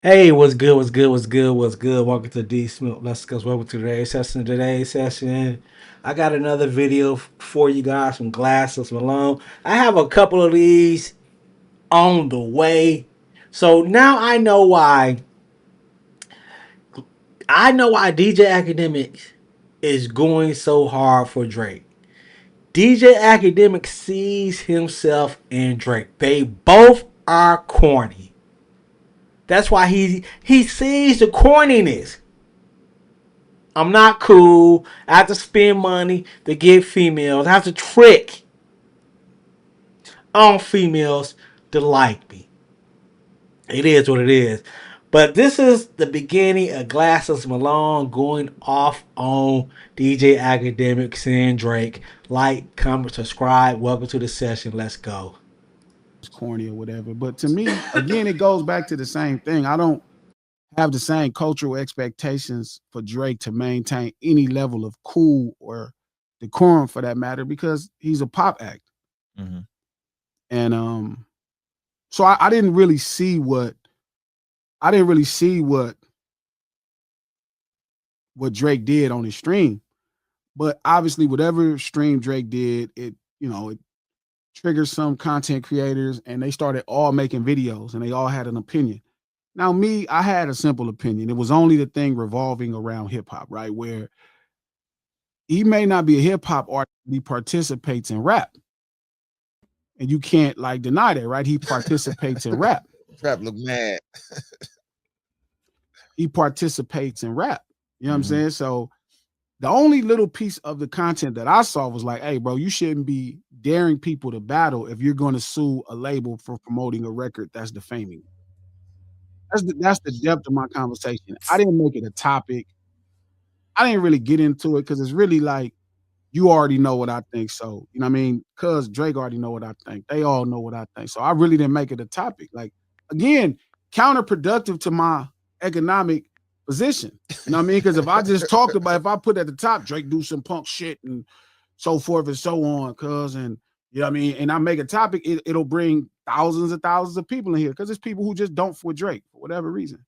Hey, what's good? What's good? What's good? What's good? Welcome to D Smoke. Let's go. Welcome to today's session. Today's session, I got another video for you guys from Glasses Malone. I have a couple of these on the way, so now I know why DJ Akademiks is going so hard for Drake. DJ Akademiks sees himself in Drake. They both are corny. That's why he sees the corniness. I'm not cool. I have to spend money to get females. I have to trick on females to like me. It is what it is. But this is the beginning of Glasses Malone going off on DJ Akademiks and Drake. Like, comment, subscribe. Welcome to the session. Let's go. It's corny or whatever. But to me, again, it goes back to the same thing. I don't have the same cultural expectations for Drake to maintain any level of cool or decorum for that matter, because he's a pop act. Mhm. And so I didn't really see what what Drake did on his stream. But obviously, whatever stream Drake did, it triggered some content creators, and they started all making videos, and they all had an opinion. Now, me, I had a simple opinion. It was only the thing revolving around hip hop, right? Where he may not be a hip hop artist, but he participates in rap. And you can't like deny that, right? He participates in rap. Trap look mad. He participates in rap. You know what I'm Mhm. saying? So the only little piece of the content that I saw was like, hey, bro, you shouldn't be daring people to battle if you're going to sue a label for promoting a record that's defaming. That's the depth of my conversation. I didn't make it a topic. I didn't really get into it because it's really like you already know what I think. So, you know what I mean? Cuz Drake already know what I think. They all know what I think. So I really didn't make it a topic. Like, again, counterproductive to my economic position. You know what I mean? Because if I just talked about, if I put at the top, Drake do some punk shit and so forth and so on, cuz, and you know what I mean? And I make a topic, it'll bring thousands of people in here because it's people who just don't for Drake for whatever reason.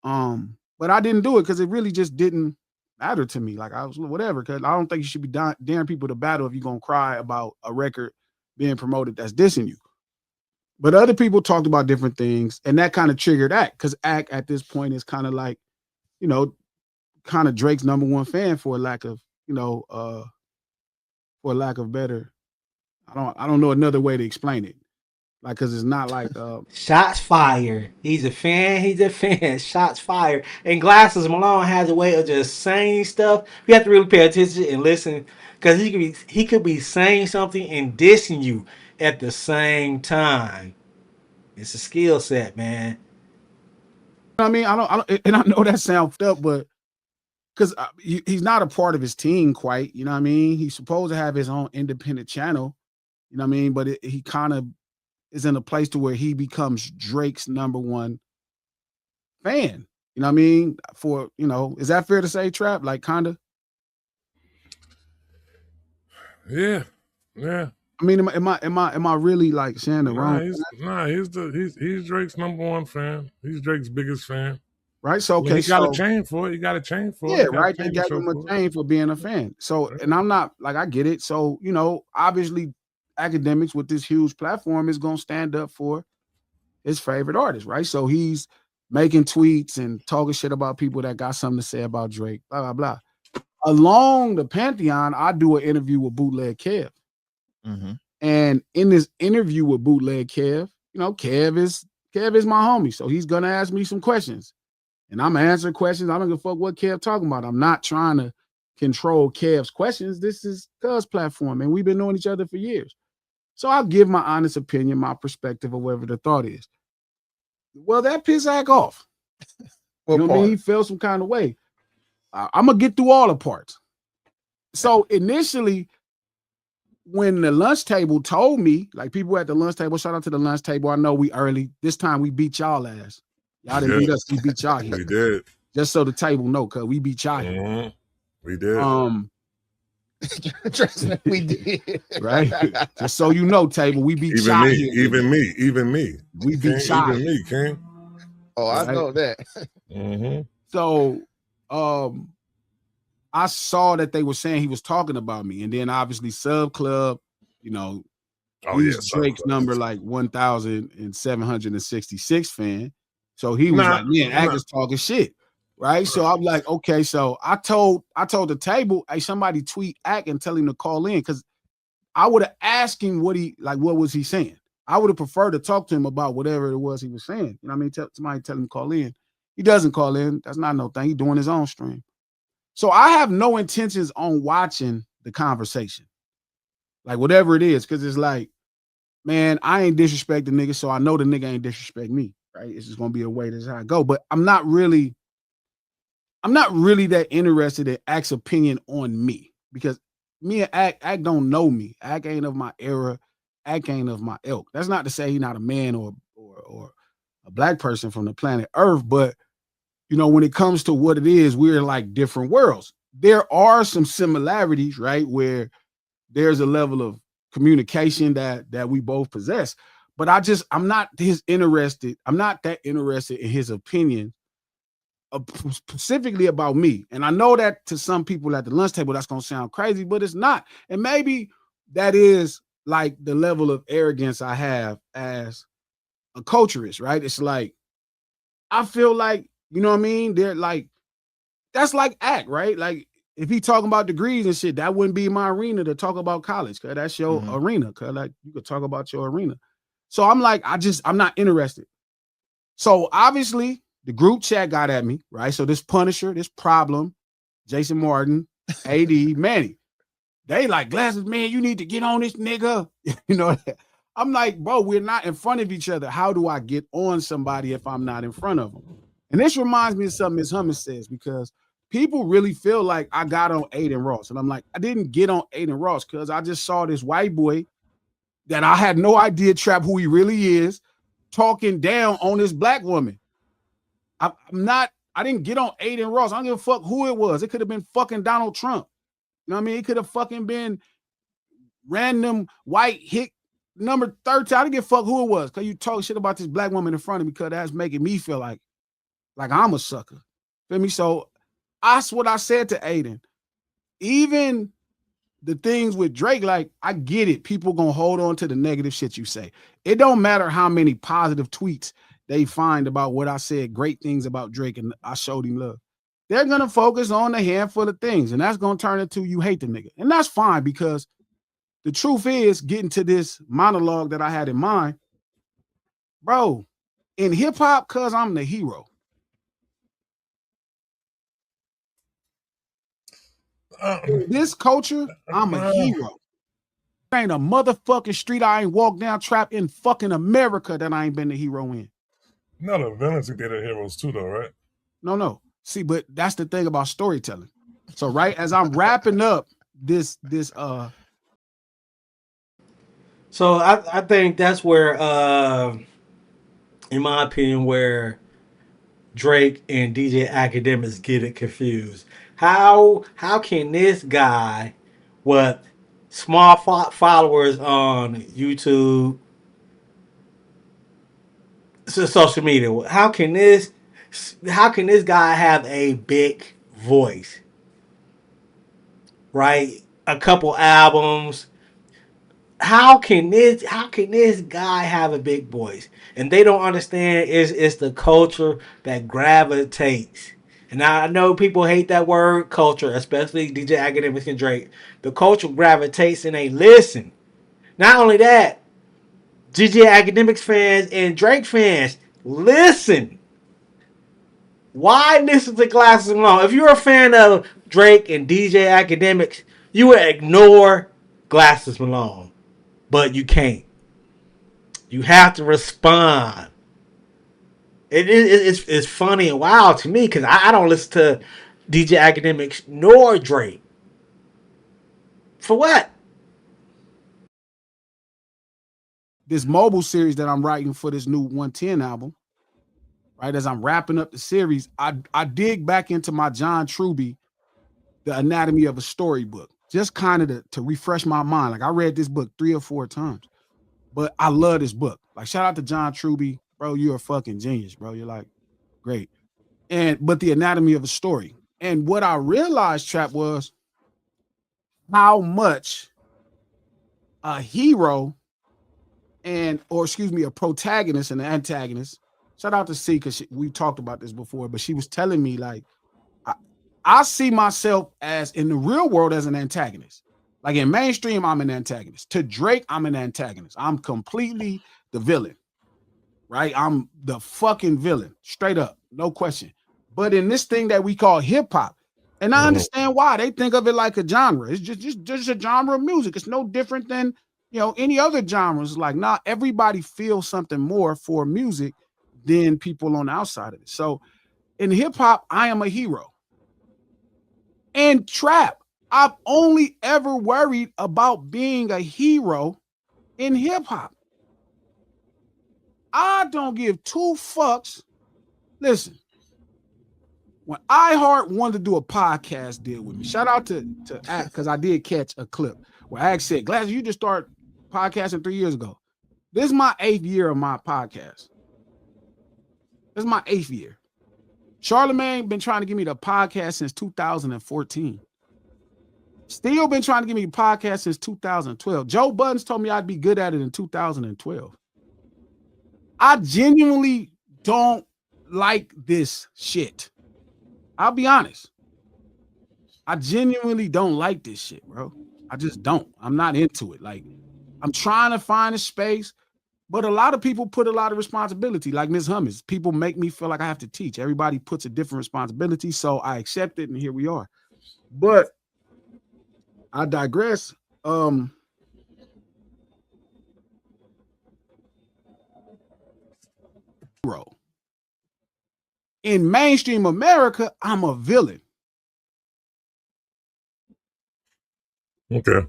But I didn't do it because it really just didn't matter to me. Like I was whatever, because I don't think you should be daring people to battle if you're gonna cry about a record being promoted that's dissing you. But other people talked about different things, and that kind of triggered Act, because Act at this point is kind of like, you know, kind of Drake's number one fan for a lack of, for a lack of better. I don't know another way to explain it. Like, cause it's not like Shots fired. He's a fan. He's a fan. Shots fired. And Glasses Malone has a way of just saying stuff. You have to really pay attention and listen, because he could be saying something and dissing you at the same time. It's a skill set, man. I mean, I don't, and I know that sounds up, but because he's not a part of his team quite, you know what I mean? He's supposed to have his own independent channel, you know what I mean? But he kind of is in a place to where he becomes Drake's number one fan. You know what I mean? Is that fair to say, Trap? Like, kind of. Yeah, yeah. I mean, am I really like saying the wrong thing? He's Drake's number one fan. He's Drake's biggest fan. Right? So I mean, okay, he got a so chain for it. He got a chain for it. yeah, He got a right. They chain to gave show him a for it. chain for being a fan. So, Right. and I'm not like I get it. So, obviously, Academics with this huge platform is gonna stand up for his favorite artist, right? So he's making tweets and talking shit about people that got something to say about Drake, blah blah blah. Along the pantheon, I do an interview with Bootleg Kev, Mhm. and in this interview with Bootleg Kev, Kev is my homie, so he's gonna ask me some questions, and I'm answering questions. I don't give a fuck what Kev talking about. I'm not trying to control Kev's questions. This is Cuz platform, and we've been knowing each other for years. So I'll give my honest opinion, my perspective, or whatever the thought is. Well, that pissed Zach off. What You know what I mean? part? He felt some kind of way. I'm gonna get through all the parts. So initially, when the lunch table told me, like people at the lunch table, shout out to the lunch table. I know we early. This time we beat y'all ass. Y'all didn't beat Yeah. us, we beat y'all We here. did. Just so the table know, cause we beat y'all here. Mhm. We did. Trust me, we did. Right? Just so you know, table, we beat Even y'all me, here. even me, even me. We beat King, y'all even here. me, King. Oh, I Right. know that. Mm-hmm. So I saw that they were saying he was talking about me, and then obviously Sub Club, you know, Oh he's yeah, so Drake's number like 1,766 fan. So he was Nah, like, man, Ack is talking shit. Right. So I'm like, okay. So I told the table, hey, somebody tweet Ack and tell him to call in, because I would have asked him what was he saying. I would have preferred to talk to him about whatever it was he was saying. You know what I mean? Somebody tell him to call in. He doesn't call in. That's not no thing. He's doing his own stream. So I have no intentions on watching the conversation, like whatever it is, because it's like, man, I ain't disrespect the nigga, so I know the nigga ain't disrespect me, right? It's just gonna be a way that's how I go. But I'm not really that interested in Ack's opinion on me, because me and Ack don't know me. Ack ain't of my era. Ack ain't of my ilk. That's not to say he's not a man or a black person from the planet Earth, but you know, when it comes to what it is, we're like different worlds. There are some similarities, right? Where there's a level of communication that we both possess. But I'm not that interested in his opinion, specifically about me. And I know that to some people at the lunch table, that's gonna sound crazy, but it's not. And maybe that is like the level of arrogance I have as a culturist, right? It's like, I feel like, you know what I mean? They're like, that's like Act, right? Like, if he talking about degrees and shit, that wouldn't be my arena to talk about college, cause that's your arena, cause like you could talk about your arena. So I'm like, I'm not interested. So obviously the group chat got at me, right? So this Punisher, this Problem, Jason Martin, AD, Manny, they like, Glasses, man, you need to get on this nigga. You know, I'm like, bro, we're not in front of each other. How do I get on somebody if I'm not in front of them? And this reminds me of something Ms. Hummus says, because people really feel like I got on Aiden Ross. And I'm like, I didn't get on Aiden Ross because I just saw this white boy that I had no idea Trap who he really is, talking down on this black woman. I didn't get on Aiden Ross. I don't give a fuck who it was. It could have been fucking Donald Trump. You know what I mean? It could have fucking been random white hick number 13. I didn't give a fuck who it was, because you talk shit about this black woman in front of me, because that's making me feel like I'm a sucker. Feel me? So that's what I said to Aiden. Even the things with Drake, like, I get it. People gonna hold on to the negative shit you say. It don't matter how many positive tweets they find about what I said, great things about Drake, and I showed him love. They're gonna focus on a handful of things, and that's gonna turn into you hate the nigga. And that's fine, because the truth is, getting to this monologue that I had in mind, bro, in hip hop, cuz I'm the hero. In this culture, I'm a hero. There ain't a motherfucking street I ain't walked down, Trap, in fucking America that I ain't been the hero in. No, the villains who did it heroes too, though, right? No. See, but that's the thing about storytelling. So, right, as I'm wrapping up this So I think that's where, in my opinion, where Drake and DJ Academics get it confused. How can this guy with small followers on YouTube, social media, how can this guy have a big voice, right? A couple albums. How can this guy have a big voice? And they don't understand it's the culture that gravitates. And I know people hate that word culture, especially DJ Academics and Drake. The culture gravitates and they listen. Not only that, DJ Academics fans and Drake fans listen. Why listen to Glasses Malone? If you're a fan of Drake and DJ Academics, you would ignore Glasses Malone. But you can't. You have to respond. It's funny and wild to me because I don't listen to DJ Academics nor Drake. For what? this mobile series that I'm writing for this new 110 album. Right, as I'm wrapping up the series, I dig back into my John Truby, The Anatomy of a Storybook, just kind of to refresh my mind. Like, I read this book 3 or 4 times, but I love this book. Like, shout out to John Truby, bro. You're a fucking genius, bro. You're like, Great. But the anatomy of a story. And what I realized, Trap, was how much a hero a protagonist and an antagonist. Shout out to C, because we talked about this before, but she was telling me, like, I see myself as in the real world as an antagonist. Like in mainstream, I'm an antagonist. To Drake, I'm an antagonist. I'm completely the villain, right? I'm the fucking villain, straight up, no question. But in this thing that we call hip hop, and I understand why they think of it like a genre. It's just a genre of music. It's no different than any other genres. Like, not everybody feels something more for music than people on the outside of it. So in hip hop, I am a hero. And trap, I've only ever worried about being a hero in hip hop. I don't give two fucks. Listen, when iHeart wanted to do a podcast deal with me, shout out to Act, because I did catch a clip where Act said, Glasses, you just started podcasting 3 years ago. This is my 8th year of my podcast. This is my 8th year. Charlemagne been trying to give me the podcast since 2014. Still been trying to give me a podcast since 2012. Joe Buttons told me I'd be good at it in 2012. I genuinely don't like this shit. I'll be honest. I genuinely don't like this shit, bro. I just don't. I'm not into it. Like, I'm trying to find a space, but a lot of people put a lot of responsibility, like Ms. Hummus. People make me feel like I have to teach. Everybody puts a different responsibility, so I accept it, and here we are. But I digress. Bro. In mainstream America, I'm a villain. Okay.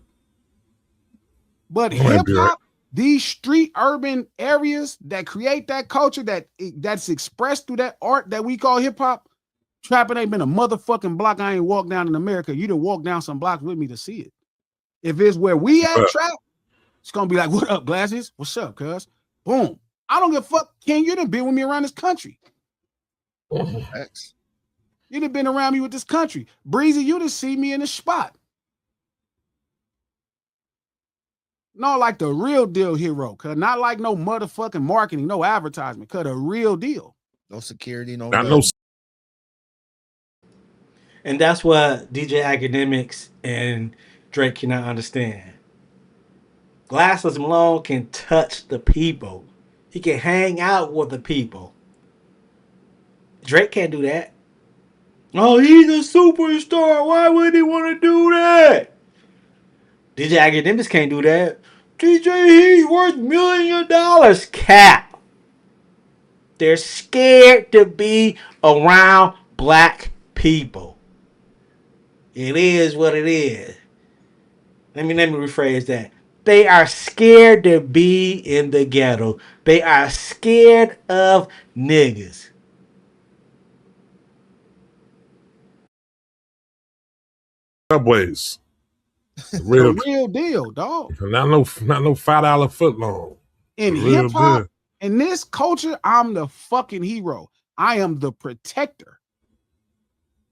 But hip hop, these street urban areas that create that culture that's expressed through that art that we call hip hop, trapping ain't been a motherfucking block I ain't walked down in America. You done walk down some blocks with me to see it. If it's where we at, trap, it's gonna be like, what up, Glasses? What's up, cuz? Boom. I don't give a fuck. Ken, you done been with me around this country. X. You done been around me with this country. Breezy, you done see me in the spot. No, like the real deal hero, cuz not like no motherfucking marketing, no advertisement, cuz the real deal. No security, no. And that's what DJ Akademiks and Drake cannot understand. Glasses Malone can touch the people. He can hang out with the people. Drake can't do that. Oh, he's a superstar. Why would he want to do that? DJ Akademiks can't do that. DJ, he's worth $1 million. Cap. They're scared to be around black people. It is what it is. Let me rephrase that. They are scared to be in the ghetto. They are scared of niggas. Subways. The real deal, dog. Not no $5 foot long. In hip hop, in this culture, I'm the fucking hero. I am the protector.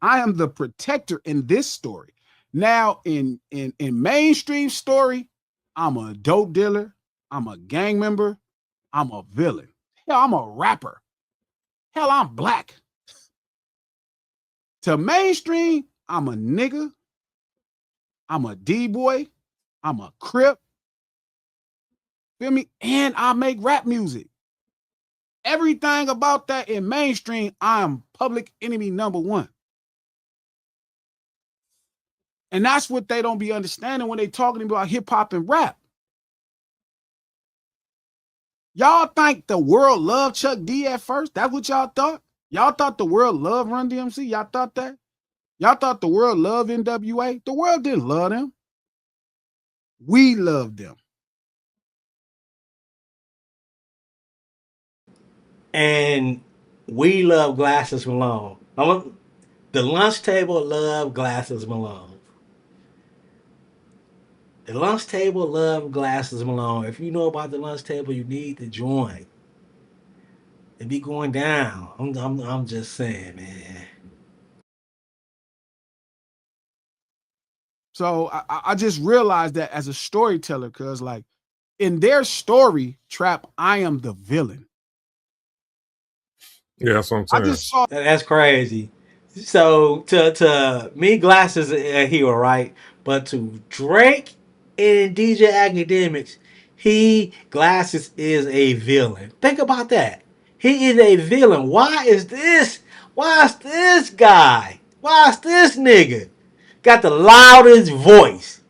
I am the protector in this story. Now, in mainstream story, I'm a dope dealer. I'm a gang member. I'm a villain. Hell, I'm a rapper. Hell, I'm black. To mainstream, I'm a nigga. I'm a D-boy. I'm a crip. Feel me? And I make rap music. Everything about that in mainstream, I'm public enemy number one. And that's what they don't be understanding when they talking about hip hop and rap. Y'all think the world loved Chuck D at first? That's what y'all thought? Y'all thought the world loved Run DMC? Y'all thought that? Y'all thought the world loved NWA? The world didn't love them. We loved them. And we love Glasses Malone. The lunch table love Glasses Malone. The lunch table love Glasses Malone. If you know about the lunch table, you need to join. It be going down. I'm just saying, man. So I just realized that as a storyteller, cause like in their story, Trap, I am the villain. Yeah, that's what I'm I saying. just saw That's crazy. So to me, Glasses is a hero, right? But to Drake and DJ Academics, he Glasses is a villain. Think about that. He is a villain. Why is this? Why is this guy? Why is this nigga got the loudest voice?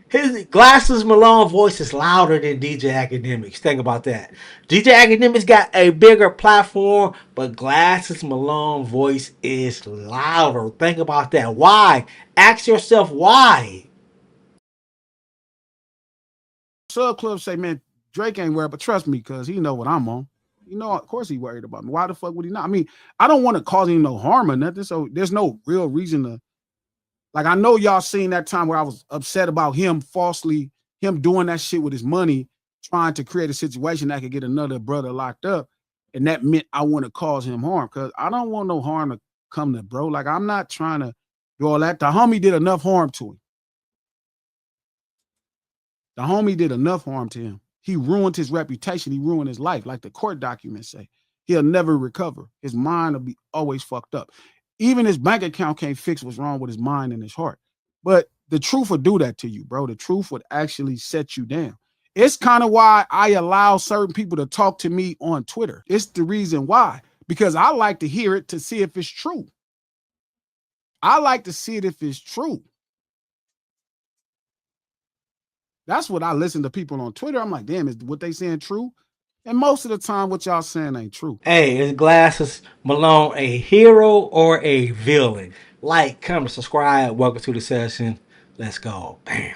His Glasses Malone voice is louder than DJ Akademiks. Think about that. DJ Akademiks got a bigger platform, but Glasses Malone voice is louder. Think about that. Why? Ask yourself why. Sub Club say, man, Drake ain't worried, but trust me, cause he know what I'm on. You know, of course he worried about me. Why the fuck would he not? I mean, I don't want to cause him no harm or nothing. So there's no real reason to like. I know y'all seen that time where I was upset about him him doing that shit with his money, trying to create a situation that could get another brother locked up. And that meant I want to cause him harm. Cause I don't want no harm to come to bro. Like I'm not trying to do all that. The homie did enough harm to him. The homie did enough harm to him. He ruined his reputation. He ruined his life. Like the court documents say, he'll never recover. His mind will be always fucked up. Even his bank account can't fix what's wrong with his mind and his heart. But the truth would do that to you, bro. The truth would actually set you down. It's kind of why I allow certain people to talk to me on Twitter. It's the reason why, because I like to hear it to see if it's true. I like to see it if it's true. That's what I listen to people on Twitter. I'm like, damn, is what they saying true? And most of the time, what y'all saying ain't true. Hey, is Glasses Malone a hero or a villain? Like, comment, subscribe. Welcome to the session. Let's go. Bam.